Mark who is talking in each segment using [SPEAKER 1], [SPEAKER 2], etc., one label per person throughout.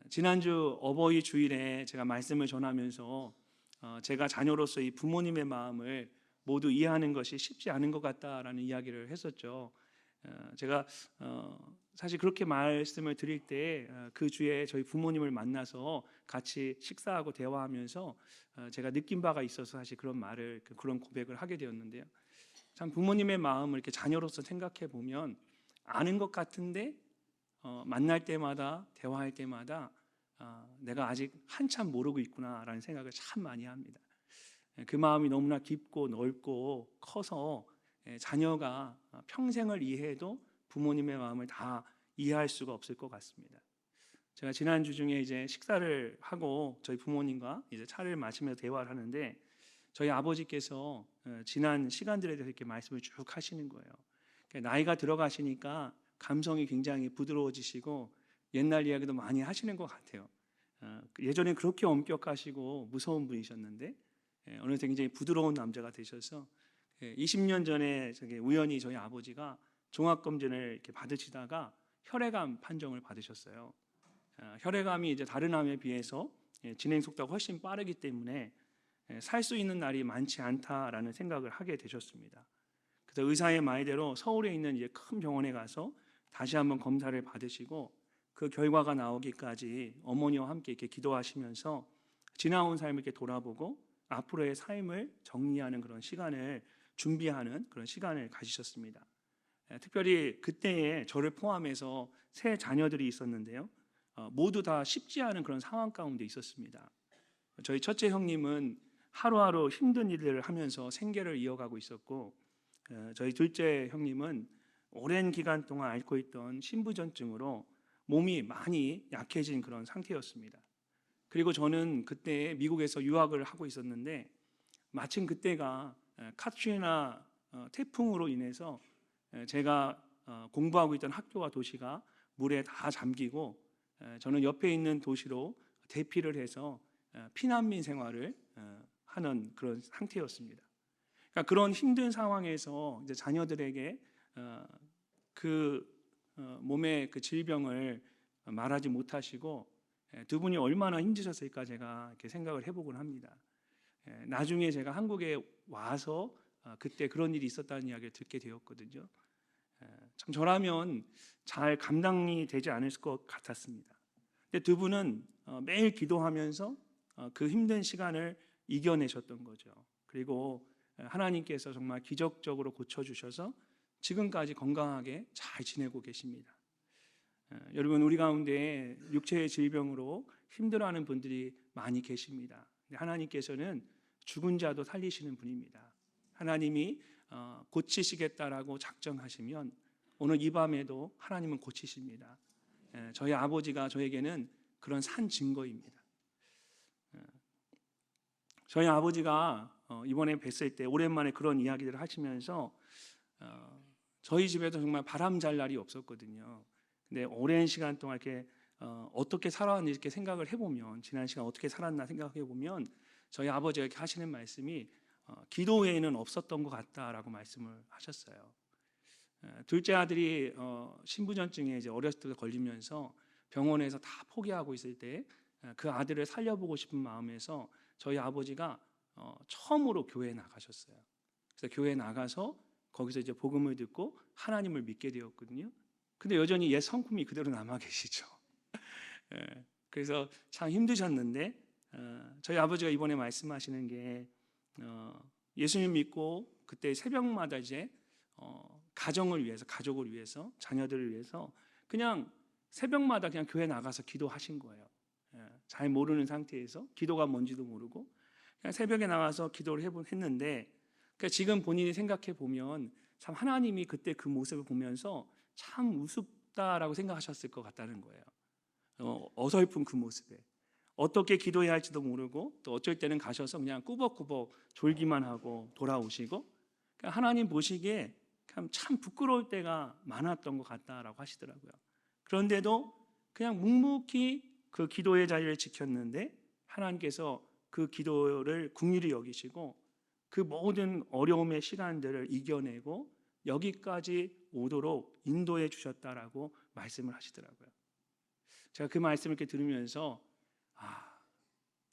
[SPEAKER 1] 지난주 어버이 주일에 제가 말씀을 전하면서 제가 자녀로서 이 부모님의 마음을 모두 이해하는 것이 쉽지 않은 것 같다라는 이야기를 했었죠. 제가 사실 그렇게 말씀을 드릴 때 그 주에 저희 부모님을 만나서 같이 식사하고 대화하면서 제가 느낀 바가 있어서 사실 그런 말을 그런 고백을 하게 되었는데요. 참 부모님의 마음을 이렇게 자녀로서 생각해 보면 아는 것 같은데 만날 때마다 대화할 때마다 내가 아직 한참 모르고 있구나라는 생각을 참 많이 합니다. 그 마음이 너무나 깊고 넓고 커서 자녀가 평생을 이해해도 부모님의 마음을 다 이해할 수가 없을 것 같습니다. 제가 지난주 중에 이제 식사를 하고 저희 부모님과 이제 차를 마시면서 대화를 하는데 저희 아버지께서 지난 시간들에 대해서 이렇게 말씀을 쭉 하시는 거예요. 나이가 들어가시니까 감성이 굉장히 부드러워지시고 옛날 이야기도 많이 하시는 것 같아요. 예전에 그렇게 엄격하시고 무서운 분이셨는데 어느새 굉장히 부드러운 남자가 되셔서 20년 전에 우연히 저희 아버지가 종합검진을 이렇게 받으시다가 혈액암 판정을 받으셨어요. 혈액암이 이제 다른 암에 비해서 진행 속도가 훨씬 빠르기 때문에 살 수 있는 날이 많지 않다라는 생각을 하게 되셨습니다. 그래서 의사의 말대로 서울에 있는 이제 큰 병원에 가서 다시 한번 검사를 받으시고 그 결과가 나오기까지 어머니와 함께 이렇게 기도하시면서 지나온 삶을 이렇게 돌아보고 앞으로의 삶을 정리하는 그런 시간을 준비하는 그런 시간을 가지셨습니다. 특별히 그때에 저를 포함해서 세 자녀들이 있었는데요. 모두 다 쉽지 않은 그런 상황 가운데 있었습니다. 저희 첫째 형님은 하루하루 힘든 일들을 하면서 생계를 이어가고 있었고 저희 둘째 형님은 오랜 기간 동안 앓고 있던 신부전증으로 몸이 많이 약해진 그런 상태였습니다. 그리고 저는 그때 미국에서 유학을 하고 있었는데 마침 그때가 카트리나 태풍으로 인해서 제가 공부하고 있던 학교와 도시가 물에 다 잠기고 저는 옆에 있는 도시로 대피를 해서 피난민 생활을 하는 그런 상태였습니다. 그러니까 그런 힘든 상황에서 이제 자녀들에게 그 몸의 그 질병을 말하지 못하시고 두 분이 얼마나 힘드셨을까 제가 이렇게 생각을 해보곤 합니다. 나중에 제가 한국에 와서 그때 그런 일이 있었다는 이야기를 듣게 되었거든요. 참 저라면 잘 감당이 되지 않을 것 같았습니다. 근데 두 분은 매일 기도하면서 그 힘든 시간을 이겨내셨던 거죠. 그리고 하나님께서 정말 기적적으로 고쳐주셔서 지금까지 건강하게 잘 지내고 계십니다. 여러분 우리 가운데 육체의 질병으로 힘들어하는 분들이 많이 계십니다. 하나님께서는 죽은 자도 살리시는 분입니다. 하나님이 고치시겠다라고 작정하시면 오늘 이 밤에도 하나님은 고치십니다. 저희 아버지가 저에게는 그런 산 증거입니다. 저희 아버지가 이번에 뵀을 때 오랜만에 그런 이야기들을 하시면서 저희 집에도 정말 바람 잘 날이 없었거든요. 근데 오랜 시간 동안 이렇게 어떻게 살아왔는지 이렇게 생각을 해보면 지난 시간 어떻게 살았나 생각해보면 저희 아버지가 이렇게 하시는 말씀이 기도 외에는 없었던 것 같다라고 말씀을 하셨어요. 둘째 아들이 신부전증에 이제 어렸을 때 걸리면서 병원에서 다 포기하고 있을 때 그 아들을 살려보고 싶은 마음에서 저희 아버지가 처음으로 교회에 나가셨어요. 그래서 교회에 나가서 거기서 이제 복음을 듣고 하나님을 믿게 되었거든요. 근데 여전히 옛 성품이 그대로 남아 계시죠. 그래서 참 힘드셨는데 저희 아버지가 이번에 말씀하시는 게 예수님 믿고 그때 새벽마다 이제 가정을 위해서, 가족을 위해서, 자녀들을 위해서 그냥 새벽마다 그냥 교회 나가서 기도하신 거예요. 잘 모르는 상태에서 기도가 뭔지도 모르고 그냥 새벽에 나가서 기도를 했는데 그러니까 지금 본인이 생각해 보면 참 하나님이 그때 그 모습을 보면서 참 우습다라고 생각하셨을 것 같다는 거예요. 어설픈 그 모습에 어떻게 기도해야 할지도 모르고 또 어쩔 때는 가셔서 그냥 꾸벅꾸벅 졸기만 하고 돌아오시고 그러니까 하나님 보시기에 참 부끄러울 때가 많았던 것 같다라고 하시더라고요. 그런데도 그냥 묵묵히 그 기도의 자리를 지켰는데 하나님께서 그 기도를 긍휼히 여기시고 그 모든 어려움의 시간들을 이겨내고 여기까지 오도록 인도해 주셨다라고 말씀을 하시더라고요. 제가 그 말씀을 이렇게 들으면서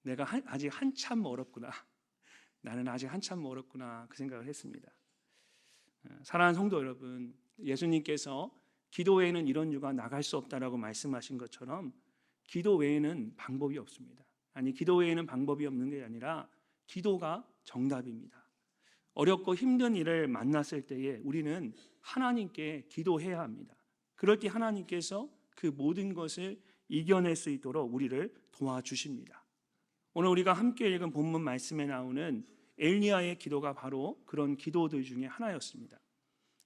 [SPEAKER 1] 내가 아직 한참 멀었구나. 나는 아직 한참 멀었구나. 그 생각을 했습니다. 사랑하는 성도 여러분, 예수님께서 기도 외에는 이런 유가 나갈 수 없다라고 말씀하신 것처럼 기도 외에는 방법이 없습니다. 아니, 기도 외에는 방법이 없는 게 아니라 기도가 정답입니다. 어렵고 힘든 일을 만났을 때에 우리는 하나님께 기도해야 합니다. 그럴 때 하나님께서 그 모든 것을 이겨낼 수 있도록 우리를 도와주십니다. 오늘 우리가 함께 읽은 본문 말씀에 나오는 엘리야의 기도가 바로 그런 기도들 중에 하나였습니다.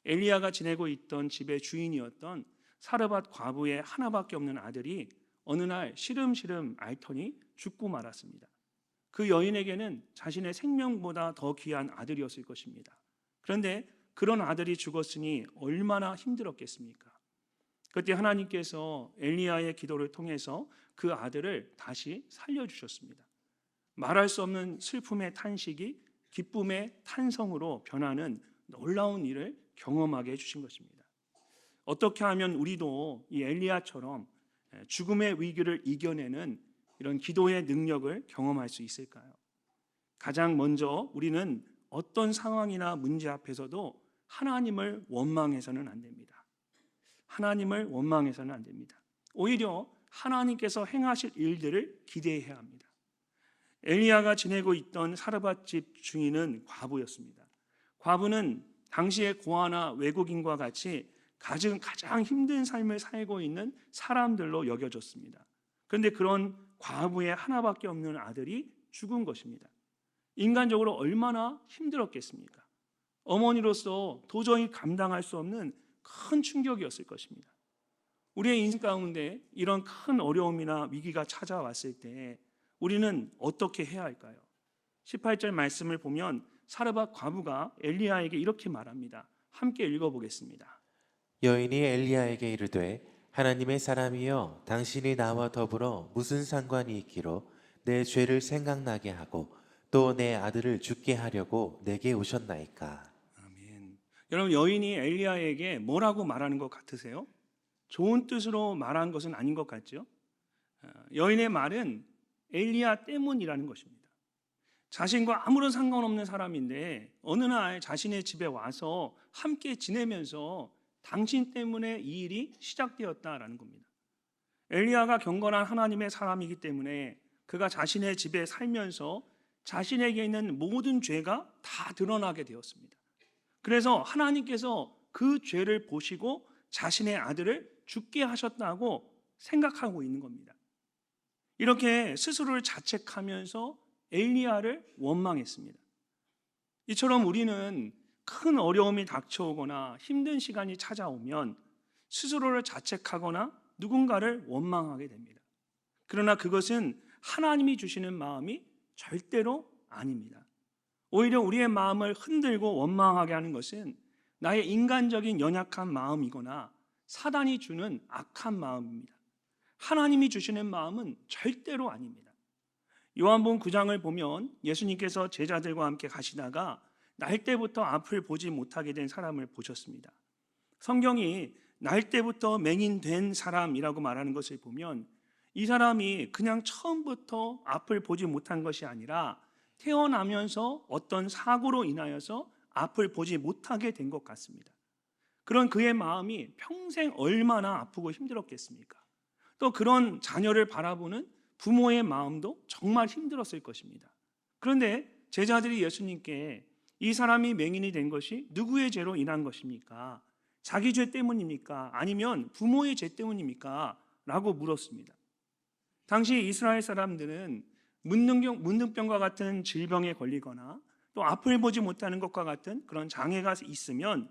[SPEAKER 1] 엘리야가 지내고 있던 집의 주인이었던 사르밧 과부의 하나밖에 없는 아들이 어느 날 시름시름 앓더니 죽고 말았습니다. 그 여인에게는 자신의 생명보다 더 귀한 아들이었을 것입니다. 그런데 그런 아들이 죽었으니 얼마나 힘들었겠습니까? 그때 하나님께서 엘리야의 기도를 통해서 그 아들을 다시 살려주셨습니다. 말할 수 없는 슬픔의 탄식이 기쁨의 탄성으로 변하는 놀라운 일을 경험하게 해주신 것입니다. 어떻게 하면 우리도 이 엘리야처럼 죽음의 위기를 이겨내는 이런 기도의 능력을 경험할 수 있을까요? 가장 먼저 우리는 어떤 상황이나 문제 앞에서도 하나님을 원망해서는 안 됩니다. 하나님을 원망해서는 안 됩니다. 오히려 하나님께서 행하실 일들을 기대해야 합니다. 엘리야가 지내고 있던 사르밧 집 주인은 과부였습니다. 과부는 당시의 고아나 외국인과 같이 가장 힘든 삶을 살고 있는 사람들로 여겨졌습니다. 그런데 그런 과부의 하나밖에 없는 아들이 죽은 것입니다. 인간적으로 얼마나 힘들었겠습니까? 어머니로서 도저히 감당할 수 없는 큰 충격이었을 것입니다. 우리의 인생 가운데 이런 큰 어려움이나 위기가 찾아왔을 때 우리는 어떻게 해야 할까요? 18절 말씀을 보면 사르밧 과부가 엘리야에게 이렇게 말합니다. 함께 읽어보겠습니다.
[SPEAKER 2] 여인이 엘리야에게 이르되 하나님의 사람이여 당신이 나와 더불어 무슨 상관이 있기로 내 죄를 생각나게 하고 또 내 아들을 죽게 하려고 내게 오셨나이까.
[SPEAKER 1] 아멘. 여러분, 여인이 엘리야에게 뭐라고 말하는 것 같으세요? 좋은 뜻으로 말한 것은 아닌 것 같죠? 여인의 말은 엘리야 때문이라는 것입니다. 자신과 아무런 상관없는 사람인데 어느 날 자신의 집에 와서 함께 지내면서 당신 때문에 이 일이 시작되었다라는 겁니다. 엘리야가 경건한 하나님의 사람이기 때문에 그가 자신의 집에 살면서 자신에게 있는 모든 죄가 다 드러나게 되었습니다. 그래서 하나님께서 그 죄를 보시고 자신의 아들을 죽게 하셨다고 생각하고 있는 겁니다. 이렇게 스스로를 자책하면서 엘리야를 원망했습니다. 이처럼 우리는 큰 어려움이 닥쳐오거나 힘든 시간이 찾아오면 스스로를 자책하거나 누군가를 원망하게 됩니다. 그러나 그것은 하나님이 주시는 마음이 절대로 아닙니다. 오히려 우리의 마음을 흔들고 원망하게 하는 것은 나의 인간적인 연약한 마음이거나 사단이 주는 악한 마음입니다. 하나님이 주시는 마음은 절대로 아닙니다. 요한복음 9장을 보면 예수님께서 제자들과 함께 가시다가 날 때부터 앞을 보지 못하게 된 사람을 보셨습니다. 성경이 날 때부터 맹인된 사람이라고 말하는 것을 보면 이 사람이 그냥 처음부터 앞을 보지 못한 것이 아니라 태어나면서 어떤 사고로 인하여서 앞을 보지 못하게 된 것 같습니다. 그런 그의 마음이 평생 얼마나 아프고 힘들었겠습니까? 또 그런 자녀를 바라보는 부모의 마음도 정말 힘들었을 것입니다. 그런데 제자들이 예수님께 이 사람이 맹인이 된 것이 누구의 죄로 인한 것입니까? 자기 죄 때문입니까? 아니면 부모의 죄 때문입니까? 라고 물었습니다. 당시 이스라엘 사람들은 문둥병과 같은 질병에 걸리거나 또 앞을 보지 못하는 것과 같은 그런 장애가 있으면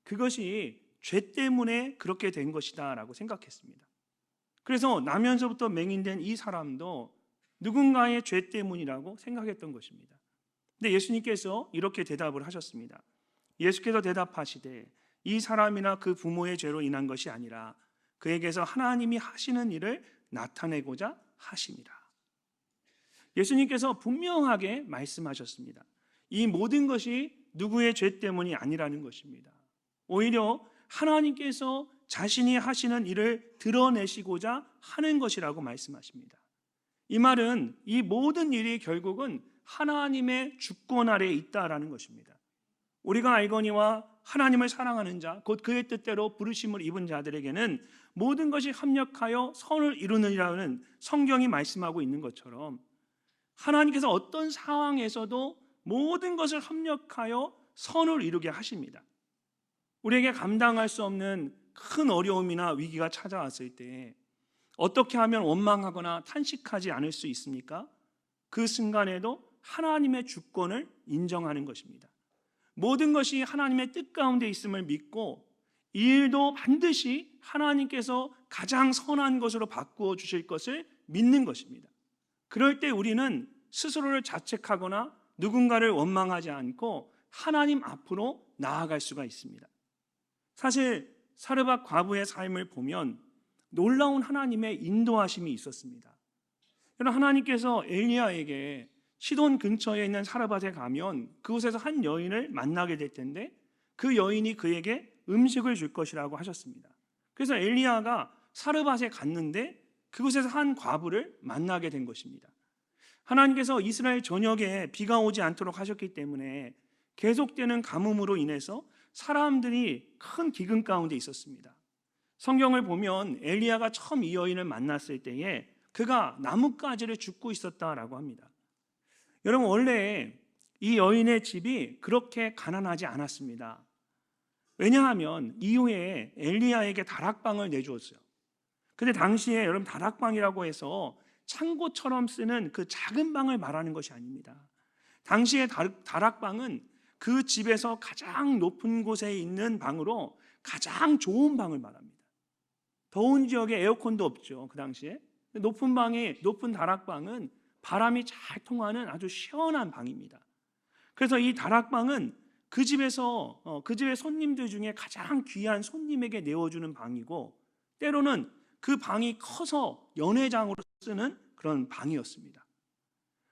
[SPEAKER 1] 그것이 죄 때문에 그렇게 된 것이다 라고 생각했습니다. 그래서 나면서부터 맹인된 이 사람도 누군가의 죄 때문이라고 생각했던 것입니다. 근데 예수님께서 이렇게 대답을 하셨습니다. 예수께서 대답하시되 이 사람이나 그 부모의 죄로 인한 것이 아니라 그에게서 하나님이 하시는 일을 나타내고자 하심이라. 예수님께서 분명하게 말씀하셨습니다. 이 모든 것이 누구의 죄 때문이 아니라는 것입니다. 오히려 하나님께서 자신이 하시는 일을 드러내시고자 하는 것이라고 말씀하십니다. 이 말은 이 모든 일이 결국은 하나님의 주권 아래에 있다라는 것입니다. 우리가 알거니와 하나님을 사랑하는 자, 곧 그의 뜻대로 부르심을 입은 자들에게는 모든 것이 합력하여 선을 이루느니라는 성경이 말씀하고 있는 것처럼, 하나님께서 어떤 상황에서도 모든 것을 합력하여 선을 이루게 하십니다. 우리에게 감당할 수 없는 큰 어려움이나 위기가 찾아왔을 때 어떻게 하면 원망하거나 탄식하지 않을 수 있습니까? 그 순간에도 하나님의 주권을 인정하는 것입니다. 모든 것이 하나님의 뜻 가운데 있음을 믿고 이 일도 반드시 하나님께서 가장 선한 것으로 바꾸어 주실 것을 믿는 것입니다. 그럴 때 우리는 스스로를 자책하거나 누군가를 원망하지 않고 하나님 앞으로 나아갈 수가 있습니다. 사실 사르밧 과부의 삶을 보면 놀라운 하나님의 인도하심이 있었습니다. 여러분, 하나님께서 엘리야에게 시돈 근처에 있는 사르밧에 가면 그곳에서 한 여인을 만나게 될 텐데 그 여인이 그에게 음식을 줄 것이라고 하셨습니다. 그래서 엘리야가 사르밧에 갔는데 그곳에서 한 과부를 만나게 된 것입니다. 하나님께서 이스라엘 전역에 비가 오지 않도록 하셨기 때문에 계속되는 가뭄으로 인해서 사람들이 큰 기근 가운데 있었습니다. 성경을 보면 엘리야가 처음 이 여인을 만났을 때에 그가 나뭇가지를 줍고 있었다라고 합니다. 여러분, 원래 이 여인의 집이 그렇게 가난하지 않았습니다. 왜냐하면 이후에 엘리야에게 다락방을 내주었어요. 근데 당시에 여러분, 다락방이라고 해서 창고처럼 쓰는 그 작은 방을 말하는 것이 아닙니다. 당시에 다락방은 그 집에서 가장 높은 곳에 있는 방으로 가장 좋은 방을 말합니다. 더운 지역에 에어컨도 없죠, 그 당시에. 높은 다락방은 바람이 잘 통하는 아주 시원한 방입니다. 그래서 이 다락방은 그 집의 손님들 중에 가장 귀한 손님에게 내어주는 방이고, 때로는 그 방이 커서 연회장으로 쓰는 그런 방이었습니다.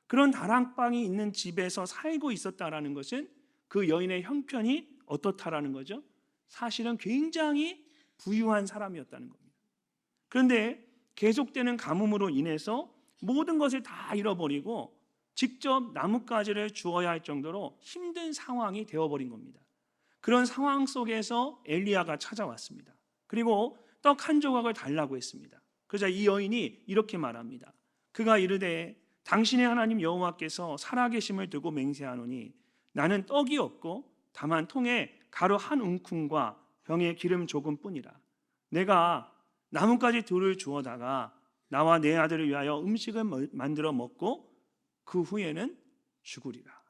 [SPEAKER 1] 그런 다락방이 있는 집에서 살고 있었다라는 것은 그 여인의 형편이 어떻다라는 거죠? 사실은 굉장히 부유한 사람이었다는 겁니다. 그런데 계속되는 가뭄으로 인해서 모든 것을 다 잃어버리고 직접 나뭇가지를 주어야 할 정도로 힘든 상황이 되어버린 겁니다. 그런 상황 속에서 엘리야가 찾아왔습니다. 그리고 떡 한 조각을 달라고 했습니다. 그러자 이 여인이 이렇게 말합니다. 그가 이르되 당신의 하나님 여호와께서 살아계심을 두고 맹세하노니 나는 떡이 없고 다만 통에 가루 한 움큼과 병에 기름 조금뿐이라. 내가 나뭇가지 둘을 주어다가 나와 내 아들을 위하여 음식을 만들어 먹고 그 후에는 죽으리라.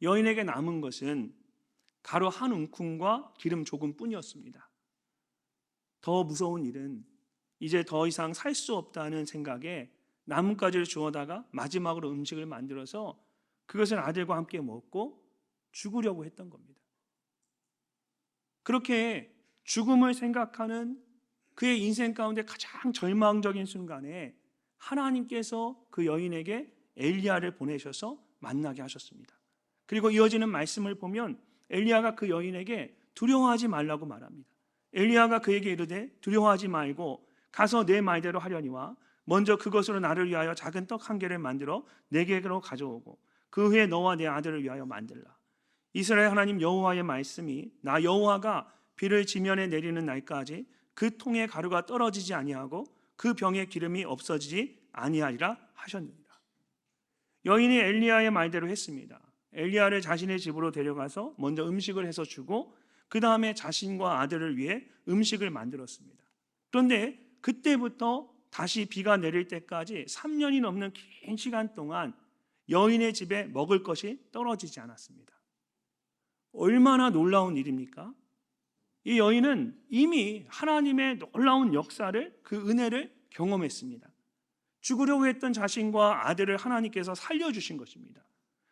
[SPEAKER 1] 여인에게 남은 것은 가루 한 움큼과 기름 조금뿐이었습니다. 더 무서운 일은 이제 더 이상 살 수 없다는 생각에 나뭇가지를 주워다가 마지막으로 음식을 만들어서 그것을 아들과 함께 먹고 죽으려고 했던 겁니다. 그렇게 죽음을 생각하는 그의 인생 가운데 가장 절망적인 순간에 하나님께서 그 여인에게 엘리야를 보내셔서 만나게 하셨습니다. 그리고 이어지는 말씀을 보면 엘리야가 그 여인에게 두려워하지 말라고 말합니다. 엘리야가 그에게 이르되 두려워하지 말고 가서 내 말대로 하려니와 먼저 그것으로 나를 위하여 작은 떡 한 개를 만들어 내게로 가져오고 그 후에 너와 내 아들을 위하여 만들라. 이스라엘 하나님 여호와의 말씀이 나 여호와가 비를 지면에 내리는 날까지 그 통에 가루가 떨어지지 아니하고 그 병에 기름이 없어지지 아니하리라 하셨느니라. 여인이 엘리야의 말대로 했습니다. 엘리야를 자신의 집으로 데려가서 먼저 음식을 해서 주고 그 다음에 자신과 아들을 위해 음식을 만들었습니다. 그런데 그때부터 다시 비가 내릴 때까지 3년이 넘는 긴 시간 동안 여인의 집에 먹을 것이 떨어지지 않았습니다. 얼마나 놀라운 일입니까? 이 여인은 이미 하나님의 놀라운 역사를, 그 은혜를 경험했습니다. 죽으려고 했던 자신과 아들을 하나님께서 살려주신 것입니다.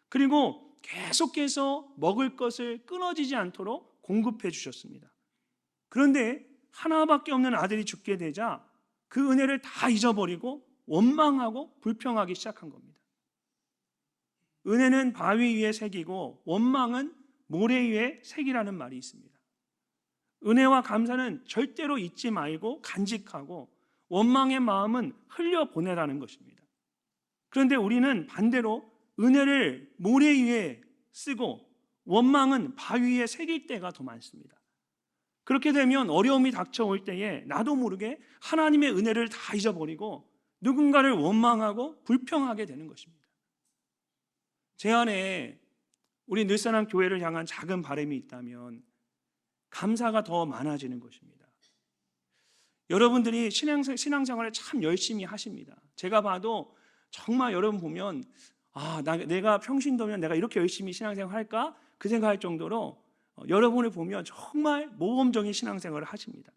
[SPEAKER 1] 그리고 계속해서 먹을 것을 끊어지지 않도록 공급해 주셨습니다. 그런데 하나밖에 없는 아들이 죽게 되자 그 은혜를 다 잊어버리고 원망하고 불평하기 시작한 겁니다. 은혜는 바위 위에 새기고 원망은 모래 위에 새기라는 말이 있습니다. 은혜와 감사는 절대로 잊지 말고 간직하고 원망의 마음은 흘려보내라는 것입니다. 그런데 우리는 반대로 은혜를 모래 위에 쓰고 원망은 바위 위에 새길 때가 더 많습니다. 그렇게 되면 어려움이 닥쳐올 때에 나도 모르게 하나님의 은혜를 다 잊어버리고 누군가를 원망하고 불평하게 되는 것입니다. 제 안에 우리 늘사랑 교회를 향한 작은 바람이 있다면 감사가 더 많아지는 것입니다. 여러분들이 신앙생활을 참 열심히 하십니다. 제가 봐도 정말 여러분 보면 내가 평신도면 내가 이렇게 열심히 신앙생활 할까? 그 생각할 정도로 여러분을 보면 정말 모범적인 신앙생활을 하십니다.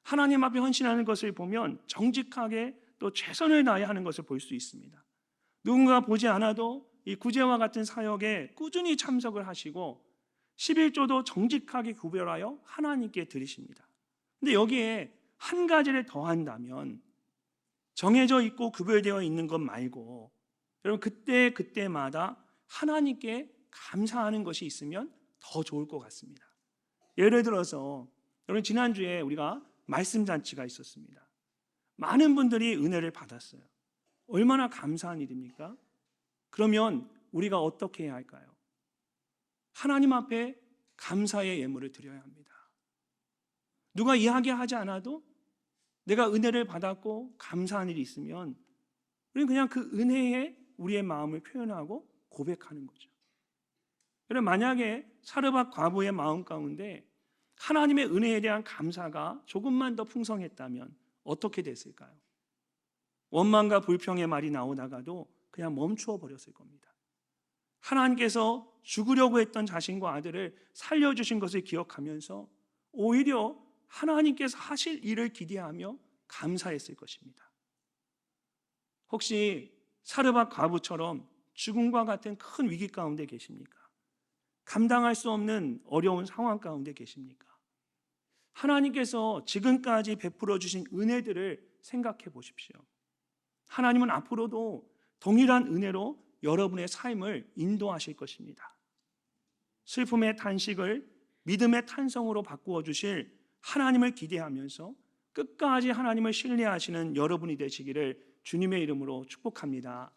[SPEAKER 1] 하나님 앞에 헌신하는 것을 보면 정직하게 또 최선을 다해 하는 것을 볼 수 있습니다. 누군가 보지 않아도 이 구제와 같은 사역에 꾸준히 참석을 하시고 11조도 정직하게 구별하여 하나님께 드리십니다. 근데 여기에 한 가지를 더한다면 정해져 있고 구별되어 있는 것 말고 여러분 그때마다 하나님께 감사하는 것이 있으면 더 좋을 것 같습니다. 예를 들어서 여러분 지난주에 우리가 말씀 잔치가 있었습니다. 많은 분들이 은혜를 받았어요. 얼마나 감사한 일입니까? 그러면 우리가 어떻게 해야 할까요? 하나님 앞에 감사의 예물을 드려야 합니다. 누가 이야기하지 않아도 내가 은혜를 받았고 감사한 일이 있으면 우리는 그냥 그 은혜에 우리의 마음을 표현하고 고백하는 거죠. 여러분 만약에 사르밧 과부의 마음 가운데 하나님의 은혜에 대한 감사가 조금만 더 풍성했다면 어떻게 됐을까요? 원망과 불평의 말이 나오다가도 그냥 멈추어 버렸을 겁니다. 하나님께서 죽으려고 했던 자신과 아들을 살려주신 것을 기억하면서 오히려 하나님께서 하실 일을 기대하며 감사했을 것입니다. 혹시 사르밧 과부처럼 죽음과 같은 큰 위기 가운데 계십니까? 감당할 수 없는 어려운 상황 가운데 계십니까? 하나님께서 지금까지 베풀어 주신 은혜들을 생각해 보십시오. 하나님은 앞으로도 동일한 은혜로 여러분의 삶을 인도하실 것입니다. 슬픔의 탄식을 믿음의 탄성으로 바꾸어 주실 하나님을 기대하면서 끝까지 하나님을 신뢰하시는 여러분이 되시기를 주님의 이름으로 축복합니다.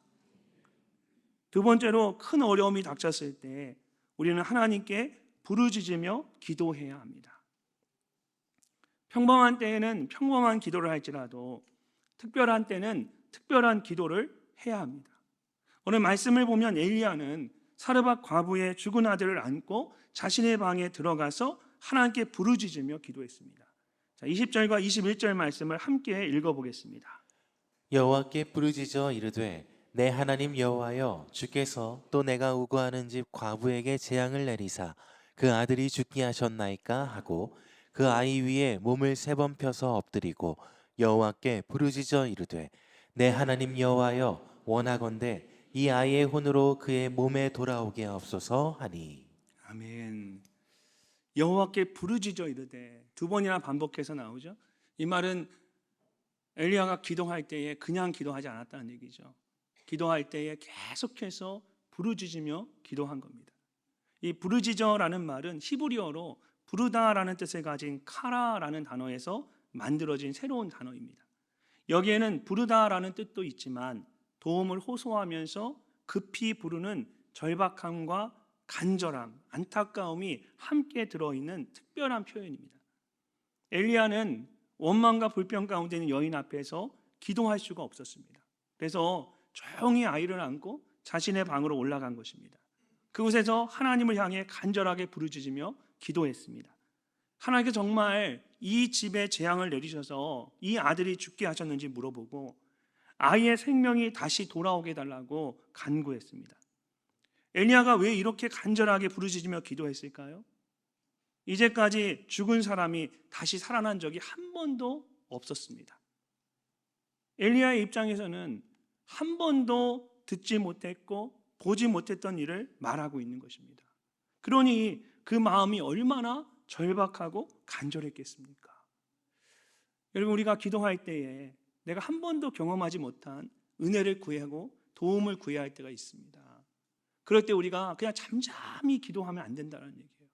[SPEAKER 1] 두 번째로 큰 어려움이 닥쳤을 때 우리는 하나님께 부르짖으며 기도해야 합니다. 평범한 때에는 평범한 기도를 할지라도 특별한 때는 특별한 기도를 해야 합니다. 오늘 말씀을 보면 엘리야는 사르밧 과부의 죽은 아들을 안고 자신의 방에 들어가서 하나님께 부르짖으며 기도했습니다. 자, 20절과 21절 말씀을 함께 읽어보겠습니다.
[SPEAKER 2] 여호와께 부르짖어 이르되 내 하나님 여호와여 주께서 또 내가 우거하는 집 과부에게 재앙을 내리사 그 아들이 죽게 하셨나이까 하고 그 아이 위에 몸을 3번 펴서 엎드리고 여호와께 부르짖어 이르되 내 하나님 여호와여 원하건대 이 아이의 혼으로 그의 몸에 돌아오게 하옵소서 하니.
[SPEAKER 1] 아멘. 여호와께 부르짖어 이르되 2번이나 반복해서 나오죠. 이 말은 엘리야가 기도할 때에 그냥 기도하지 않았다는 얘기죠. 기도할 때에 계속해서 부르짖으며 기도한 겁니다. 이 부르짖어라는 말은 히브리어로 부르다라는 뜻을 가진 카라라는 단어에서 만들어진 새로운 단어입니다. 여기에는 부르다라는 뜻도 있지만 도움을 호소하면서 급히 부르는 절박함과 간절함, 안타까움이 함께 들어있는 특별한 표현입니다. 엘리야는 원망과 불평 가운데 있는 여인 앞에서 기도할 수가 없었습니다. 그래서 조용히 아이를 안고 자신의 방으로 올라간 것입니다. 그곳에서 하나님을 향해 간절하게 부르짖으며 기도했습니다. 하나님께 정말 이 집에 재앙을 내리셔서 이 아들이 죽게 하셨는지 물어보고 아이의 생명이 다시 돌아오게 해달라고 간구했습니다. 엘리야가 왜 이렇게 간절하게 부르짖으며 기도했을까요? 이제까지 죽은 사람이 다시 살아난 적이 한 번도 없었습니다. 엘리야의 입장에서는 한 번도 듣지 못했고 보지 못했던 일을 말하고 있는 것입니다. 그러니 그 마음이 얼마나 절박하고 간절했겠습니까? 여러분, 우리가 기도할 때에 내가 한 번도 경험하지 못한 은혜를 구하고 도움을 구해야 할 때가 있습니다. 그럴 때 우리가 그냥 잠잠히 기도하면 안 된다는 얘기예요.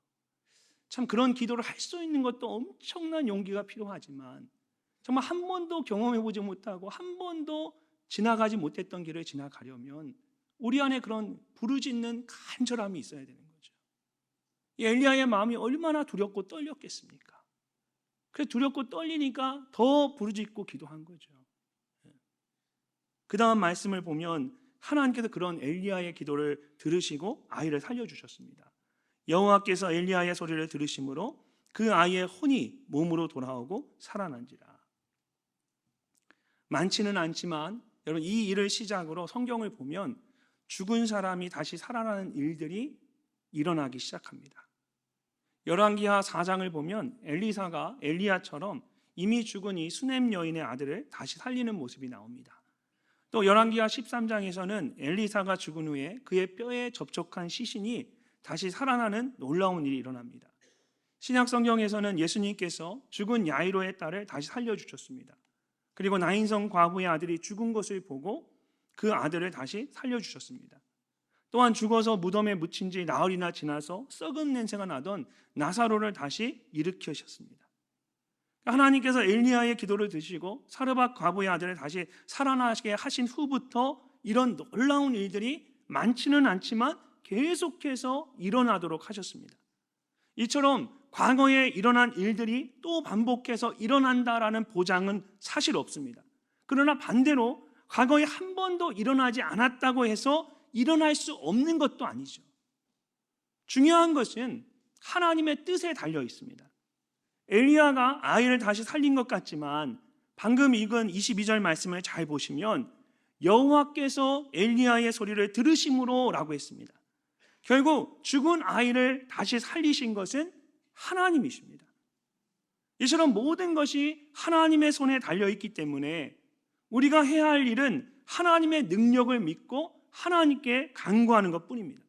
[SPEAKER 1] 참 그런 기도를 할 수 있는 것도 엄청난 용기가 필요하지만 정말 한 번도 경험해보지 못하고 한 번도 지나가지 못했던 길을 지나가려면 우리 안에 그런 부르짖는 간절함이 있어야 되는 거죠. 이 엘리야의 마음이 얼마나 두렵고 떨렸겠습니까? 그래서 두렵고 떨리니까 더 부르짖고 기도한 거죠. 그 다음 말씀을 보면 하나님께서 그런 엘리야의 기도를 들으시고 아이를 살려주셨습니다. 여호와께서 엘리야의 소리를 들으심으로 그 아이의 혼이 몸으로 돌아오고 살아난지라. 많지는 않지만 여러분, 이 일을 시작으로 성경을 보면 죽은 사람이 다시 살아나는 일들이 일어나기 시작합니다. 열왕기하 4장을 보면 엘리사가 엘리야처럼 이미 죽은 이 수넴 여인의 아들을 다시 살리는 모습이 나옵니다. 또 열왕기하 13장에서는 엘리사가 죽은 후에 그의 뼈에 접촉한 시신이 다시 살아나는 놀라운 일이 일어납니다. 신약 성경에서는 예수님께서 죽은 야이로의 딸을 다시 살려주셨습니다. 그리고 나인성 과부의 아들이 죽은 것을 보고 그 아들을 다시 살려주셨습니다. 또한 죽어서 무덤에 묻힌 지 나흘이나 지나서 썩은 냄새가 나던 나사로를 다시 일으키셨습니다. 하나님께서 엘리야의 기도를 드시고 사르밧 과부의 아들을 다시 살아나게 하신 후부터 이런 놀라운 일들이 많지는 않지만 계속해서 일어나도록 하셨습니다. 이처럼 과거에 일어난 일들이 또 반복해서 일어난다라는 보장은 사실 없습니다. 그러나 반대로 과거에 한 번도 일어나지 않았다고 해서 일어날 수 없는 것도 아니죠. 중요한 것은 하나님의 뜻에 달려 있습니다. 엘리야가 아이를 다시 살린 것 같지만 방금 읽은 22절 말씀을 잘 보시면 여호와께서 엘리야의 소리를 들으심으로 라고 했습니다. 결국 죽은 아이를 다시 살리신 것은 하나님이십니다. 이처럼 모든 것이 하나님의 손에 달려있기 때문에 우리가 해야 할 일은 하나님의 능력을 믿고 하나님께 간구하는 것뿐입니다.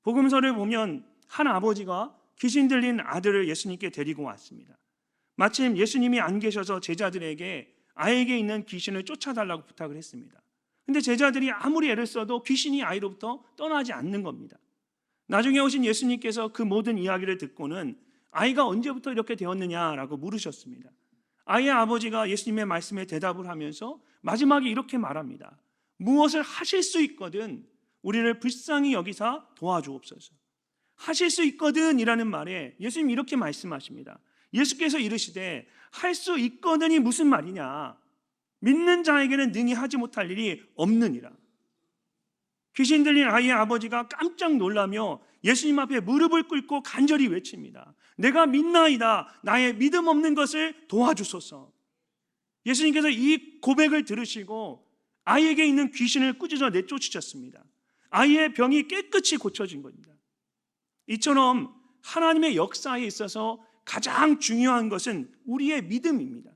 [SPEAKER 1] 복음서를 보면 한 아버지가 귀신 들린 아들을 예수님께 데리고 왔습니다. 마침 예수님이 안 계셔서 제자들에게 아이에게 있는 귀신을 쫓아달라고 부탁을 했습니다. 근데 제자들이 아무리 애를 써도 귀신이 아이로부터 떠나지 않는 겁니다. 나중에 오신 예수님께서 그 모든 이야기를 듣고는 아이가 언제부터 이렇게 되었느냐라고 물으셨습니다. 아이의 아버지가 예수님의 말씀에 대답을 하면서 마지막에 이렇게 말합니다. 무엇을 하실 수 있거든 우리를 불쌍히 여기사 도와주옵소서. 하실 수 있거든 이라는 말에 예수님 이렇게 말씀하십니다. 예수께서 이르시되 할 수 있거든이 무슨 말이냐? 믿는 자에게는 능히 하지 못할 일이 없느니라. 귀신 들린 아이의 아버지가 깜짝 놀라며 예수님 앞에 무릎을 꿇고 간절히 외칩니다. 내가 믿나이다. 나의 믿음 없는 것을 도와주소서. 예수님께서 이 고백을 들으시고 아이에게 있는 귀신을 꾸짖어 내쫓으셨습니다. 아이의 병이 깨끗이 고쳐진 겁니다. 이처럼 하나님의 역사에 있어서 가장 중요한 것은 우리의 믿음입니다.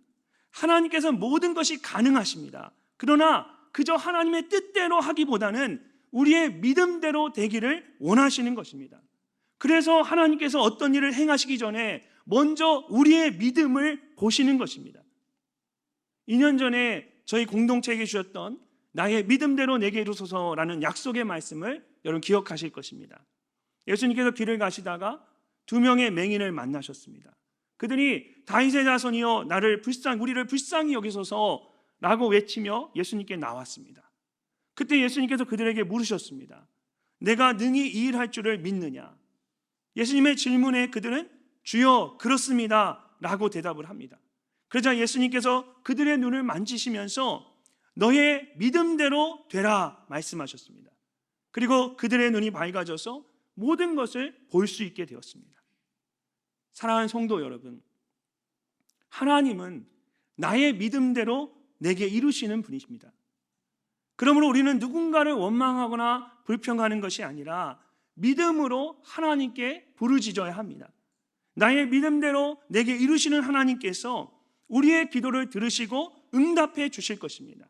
[SPEAKER 1] 하나님께서 모든 것이 가능하십니다. 그러나 그저 하나님의 뜻대로 하기보다는 우리의 믿음대로 되기를 원하시는 것입니다. 그래서 하나님께서 어떤 일을 행하시기 전에 먼저 우리의 믿음을 보시는 것입니다. 2년 전에 저희 공동체에게 주셨던 나의 믿음대로 내게 이루소서라는 약속의 말씀을 여러분 기억하실 것입니다. 예수님께서 길을 가시다가 2명의 맹인을 만나셨습니다. 그들이 다윗의 자손이여 우리를 불쌍히 여기소서라고 외치며 예수님께 나왔습니다. 그때 예수님께서 그들에게 물으셨습니다. 내가 능히 이 일할 줄을 믿느냐? 예수님의 질문에 그들은 주여 그렇습니다 라고 대답을 합니다. 그러자 예수님께서 그들의 눈을 만지시면서 너의 믿음대로 되라 말씀하셨습니다. 그리고 그들의 눈이 밝아져서 모든 것을 볼 수 있게 되었습니다. 사랑하는 성도 여러분, 하나님은 나의 믿음대로 내게 이루시는 분이십니다. 그러므로 우리는 누군가를 원망하거나 불평하는 것이 아니라 믿음으로 하나님께 부르짖어야 합니다. 나의 믿음대로 내게 이루시는 하나님께서 우리의 기도를 들으시고 응답해 주실 것입니다.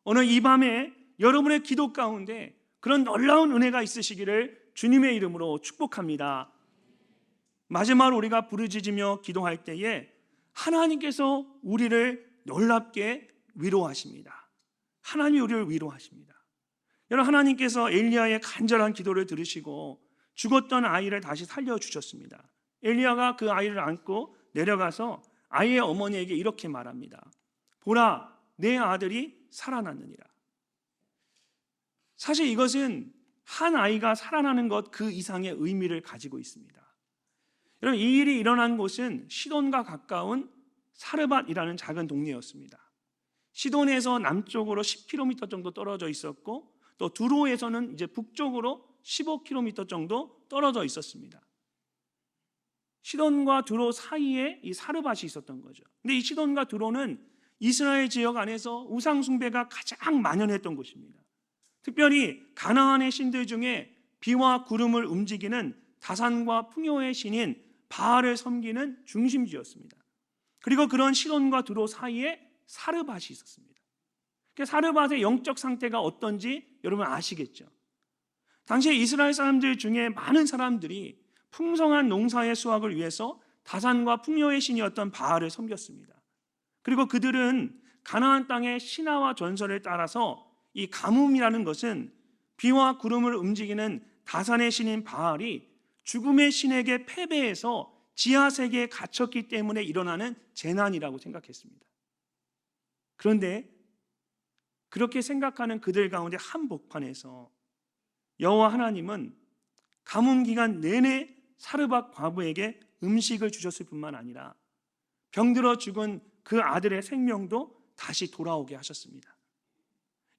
[SPEAKER 1] 오늘 이 밤에 여러분의 기도 가운데 그런 놀라운 은혜가 있으시기를 주님의 이름으로 축복합니다. 마지막으로 우리가 부르짖으며 기도할 때에 하나님께서 우리를 놀랍게 위로하십니다. 하나님이 우리를 위로하십니다. 여러분, 하나님께서 엘리야의 간절한 기도를 들으시고 죽었던 아이를 다시 살려주셨습니다. 엘리야가 그 아이를 안고 내려가서 아이의 어머니에게 이렇게 말합니다. 보라, 내 아들이 살아났느니라. 사실 이것은 한 아이가 살아나는 것 그 이상의 의미를 가지고 있습니다. 여러분, 이 일이 일어난 곳은 시돈과 가까운 사르밧이라는 작은 동네였습니다. 시돈에서 남쪽으로 10km 정도 떨어져 있었고, 또 두로에서는 이제 북쪽으로 15km 정도 떨어져 있었습니다. 시돈과 두로 사이에 이 사르밧이 있었던 거죠. 근데 이 시돈과 두로는 이스라엘 지역 안에서 우상 숭배가 가장 만연했던 곳입니다. 특별히 가나안의 신들 중에 비와 구름을 움직이는 다산과 풍요의 신인 바알을 섬기는 중심지였습니다. 그리고 그런 시돈과 두로 사이에 사르밧이 있었습니다. 사르밧의 영적 상태가 어떤지 여러분 아시겠죠? 당시에 이스라엘 사람들 중에 많은 사람들이 풍성한 농사의 수확을 위해서 다산과 풍요의 신이었던 바알을 섬겼습니다. 그리고 그들은 가나안 땅의 신화와 전설을 따라서 이 가뭄이라는 것은 비와 구름을 움직이는 다산의 신인 바알이 죽음의 신에게 패배해서 지하세계에 갇혔기 때문에 일어나는 재난이라고 생각했습니다. 그런데 그렇게 생각하는 그들 가운데 한복판에서 여호와 하나님은 가뭄 기간 내내 사르밧 과부에게 음식을 주셨을 뿐만 아니라 병들어 죽은 그 아들의 생명도 다시 돌아오게 하셨습니다.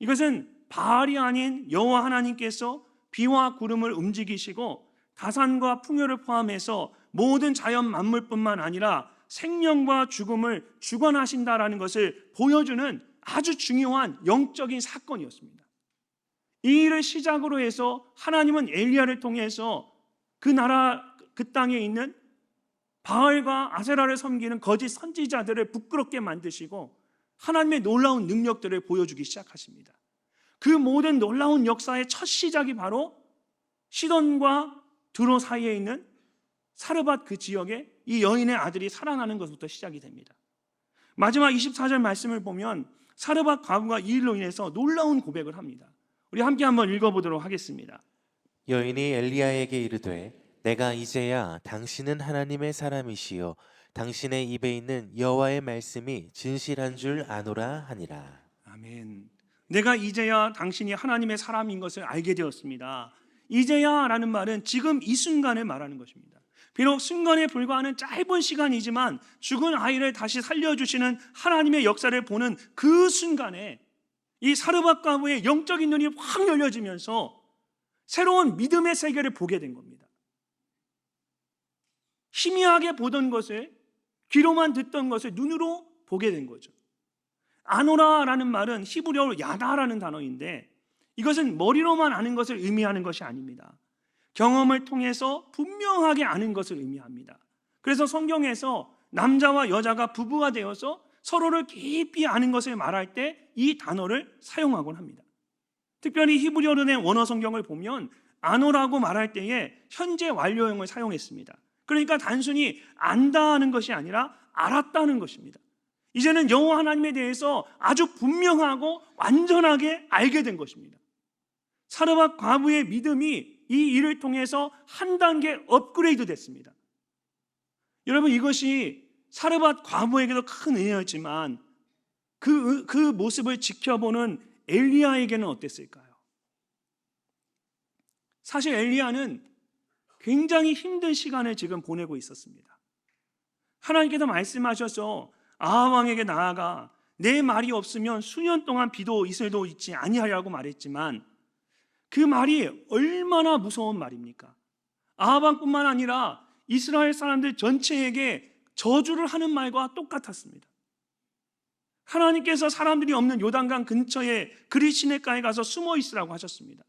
[SPEAKER 1] 이것은 바알이 아닌 여호와 하나님께서 비와 구름을 움직이시고 다산과 풍요를 포함해서 모든 자연 만물뿐만 아니라 생명과 죽음을 주관하신다라는 것을 보여주는 아주 중요한 영적인 사건이었습니다. 이 일을 시작으로 해서 하나님은 엘리야를 통해서 그 나라 그 땅에 있는 바알과 아세라를 섬기는 거짓 선지자들을 부끄럽게 만드시고 하나님의 놀라운 능력들을 보여주기 시작하십니다. 그 모든 놀라운 역사의 첫 시작이 바로 시돈과 두로 사이에 있는 사르밧 그 지역에 이 여인의 아들이 살아나는 것부터 시작이 됩니다. 마지막 24절 말씀을 보면 사르밧 과부가 이 일로 인해서 놀라운 고백을 합니다. 우리 함께 한번 읽어보도록 하겠습니다.
[SPEAKER 2] 여인이 엘리야에게 이르되 내가 이제야 당신은 하나님의 사람이시요 당신의 입에 있는 여호와의 말씀이 진실한 줄 아노라 하니라.
[SPEAKER 1] 아멘. 내가 이제야 당신이 하나님의 사람인 것을 알게 되었습니다. 이제야 라는 말은 지금 이 순간을 말하는 것입니다. 비록 순간에 불과하는 짧은 시간이지만 죽은 아이를 다시 살려주시는 하나님의 역사를 보는 그 순간에 이 사르밧 과부의 영적인 눈이 확 열려지면서 새로운 믿음의 세계를 보게 된 겁니다. 희미하게 보던 것을, 귀로만 듣던 것을 눈으로 보게 된 거죠. 아노라라는 말은 히브리어로 야다라는 단어인데 이것은 머리로만 아는 것을 의미하는 것이 아닙니다. 경험을 통해서 분명하게 아는 것을 의미합니다. 그래서 성경에서 남자와 여자가 부부가 되어서 서로를 깊이 아는 것을 말할 때 이 단어를 사용하곤 합니다. 특별히 히브리어로 된 원어 성경을 보면 아노라고 말할 때에 현재 완료형을 사용했습니다. 그러니까 단순히 안다는 것이 아니라 알았다는 것입니다. 이제는 여호와 하나님에 대해서 아주 분명하고 완전하게 알게 된 것입니다. 사르밧 과부의 믿음이 이 일을 통해서 한 단계 업그레이드 됐습니다. 여러분, 이것이 사르밧 과부에게도 큰 은혜였지만 그 모습을 지켜보는 엘리야에게는 어땠을까요? 사실 엘리야는 굉장히 힘든 시간을 지금 보내고 있었습니다. 하나님께서 말씀하셔서 아합 왕에게 나아가 내 말이 없으면 수년 동안 비도 이슬도 있지 아니하리라고 말했지만 그 말이 얼마나 무서운 말입니까? 아합 왕뿐만 아니라 이스라엘 사람들 전체에게 저주를 하는 말과 똑같았습니다. 하나님께서 사람들이 없는 요단강 근처에 그릿 시냇가에 가서 숨어 있으라고 하셨습니다.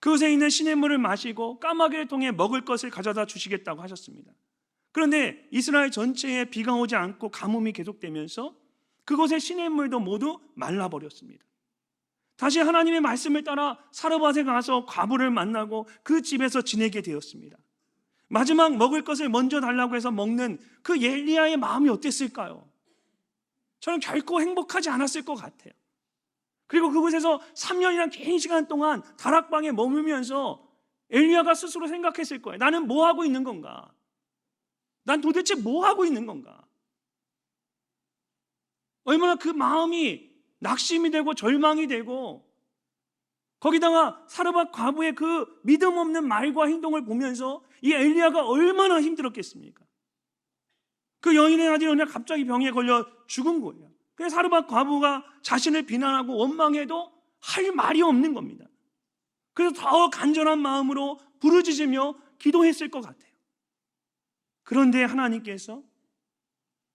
[SPEAKER 1] 그곳에 있는 시냇물을 마시고 까마귀를 통해 먹을 것을 가져다 주시겠다고 하셨습니다. 그런데 이스라엘 전체에 비가 오지 않고 가뭄이 계속되면서 그곳의 시냇물도 모두 말라버렸습니다. 다시 하나님의 말씀을 따라 사르밧에 가서 과부를 만나고 그 집에서 지내게 되었습니다. 마지막 먹을 것을 먼저 달라고 해서 먹는 그 엘리야의 마음이 어땠을까요? 저는 결코 행복하지 않았을 것 같아요. 그리고 그곳에서 3년이란 긴 시간 동안 다락방에 머물면서 엘리야가 스스로 생각했을 거예요. 나는 뭐 하고 있는 건가? 난 도대체 뭐 하고 있는 건가? 얼마나 그 마음이 낙심이 되고 절망이 되고, 거기다가 사르밧 과부의 그 믿음 없는 말과 행동을 보면서 이 엘리야가 얼마나 힘들었겠습니까? 그 여인의 아들이 어느 날 갑자기 병에 걸려 죽은 거예요. 그래서 사르밧 과부가 자신을 비난하고 원망해도 할 말이 없는 겁니다. 그래서 더 간절한 마음으로 부르짖으며 기도했을 것 같아요. 그런데 하나님께서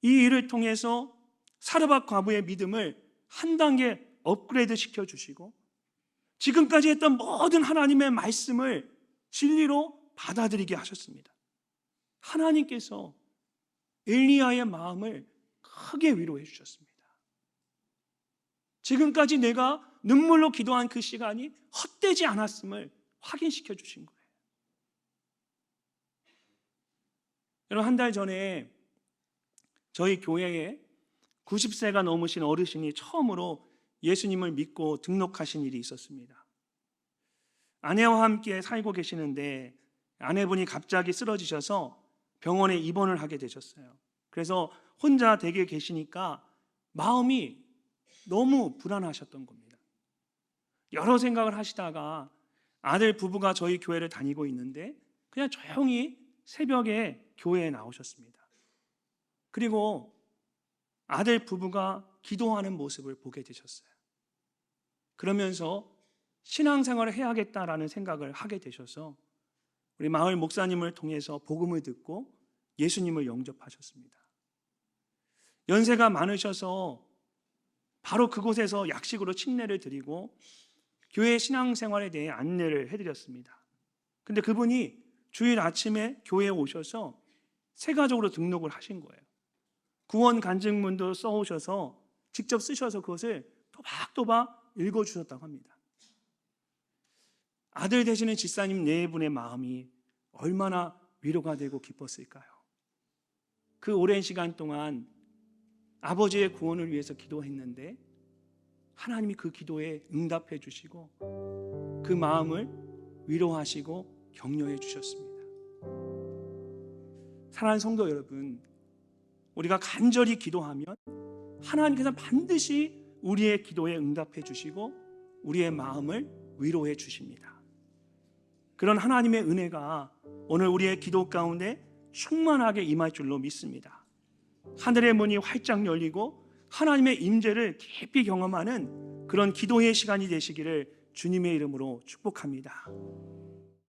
[SPEAKER 1] 이 일을 통해서 사르밧 과부의 믿음을 한 단계 업그레이드 시켜주시고, 지금까지 했던 모든 하나님의 말씀을 진리로 받아들이게 하셨습니다. 하나님께서 엘리야의 마음을 크게 위로해 주셨습니다. 지금까지 내가 눈물로 기도한 그 시간이 헛되지 않았음을 확인시켜 주신 거예요. 여러분, 한 달 전에 저희 교회에 90세가 넘으신 어르신이 처음으로 예수님을 믿고 등록하신 일이 있었습니다. 아내와 함께 살고 계시는데 아내분이 갑자기 쓰러지셔서 병원에 입원을 하게 되셨어요. 그래서 혼자 댁에 계시니까 마음이 너무 불안하셨던 겁니다. 여러 생각을 하시다가 아들 부부가 저희 교회를 다니고 있는데 그냥 조용히 새벽에 교회에 나오셨습니다. 그리고 아들 부부가 기도하는 모습을 보게 되셨어요. 그러면서 신앙생활을 해야겠다라는 생각을 하게 되셔서 우리 마을 목사님을 통해서 복음을 듣고 예수님을 영접하셨습니다. 연세가 많으셔서 바로 그곳에서 약식으로 침례를 드리고 교회 신앙생활에 대해 안내를 해드렸습니다. 근데 그분이 주일 아침에 교회에 오셔서 새가족으로 등록을 하신 거예요. 구원 간증문도 써오셔서 직접 쓰셔서 그것을 또박또박 읽어주셨다고 합니다. 아들 되시는 집사님 네 분의 마음이 얼마나 위로가 되고 기뻤을까요? 그 오랜 시간 동안 아버지의 구원을 위해서 기도했는데 하나님이 그 기도에 응답해 주시고 그 마음을 위로하시고 격려해 주셨습니다. 사랑하는 성도 여러분, 우리가 간절히 기도하면 하나님께서 반드시 우리의 기도에 응답해 주시고 우리의 마음을 위로해 주십니다. 그런 하나님의 은혜가 오늘 우리의 기도 가운데 충만하게 임할 줄로 믿습니다. 하늘의 문이 활짝 열리고 하나님의 임재를 깊이 경험하는 그런 기도의 시간이 되시기를 주님의 이름으로 축복합니다.